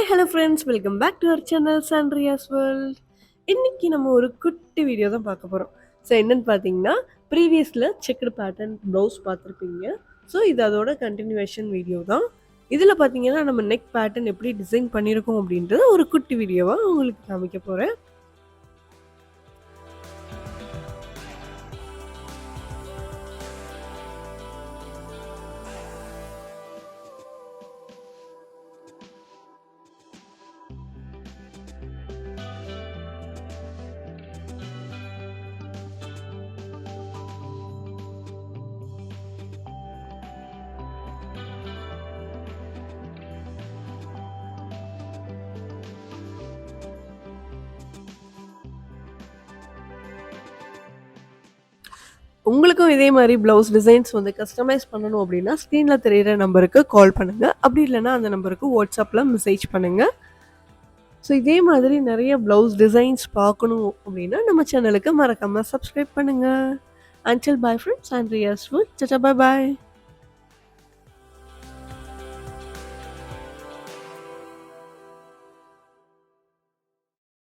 Hi hello friends, welcome back to our channel Sandria's world. இன்னைக்கு நம்ம ஒரு குட்டி வீடியோ தான் பார்க்க போகிறோம். ஸோ என்னன்னு பார்த்தீங்கன்னா, ப்ரீவியஸில் செக்குடு பேட்டர்ன் ப்ளவுஸ் பார்த்துருப்பீங்க. ஸோ இது அதோட கண்டினியூவேஷன் வீடியோ தான். இதில் பார்த்தீங்கன்னா நம்ம நெக் பேட்டர்ன் எப்படி டிசைன் பண்ணியிருக்கோம் அப்படின்றத ஒரு குட்டி வீடியோவாக உங்களுக்கு காமிக்க போகிறேன். உங்களுக்கும் இதே மாதிரி ப்ளவுஸ் டிசைன்ஸ் வந்து கஸ்டமைஸ் பண்ணணும் அப்படின்னா ஸ்க்ரீனில் தெரிகிற நம்பருக்கு கால் பண்ணுங்கள். அப்படி இல்லைன்னா அந்த நம்பருக்கு வாட்ஸ்அப்பில் மெசேஜ் பண்ணுங்கள். ஸோ இதே மாதிரி நிறைய ப்ளவுஸ் டிசைன்ஸ் பார்க்கணும் அப்படின்னா நம்ம சேனலுக்கு மறக்காமல் சப்ஸ்கிரைப் பண்ணுங்கள். Until bye from Sandria's Food. Tata bye bye.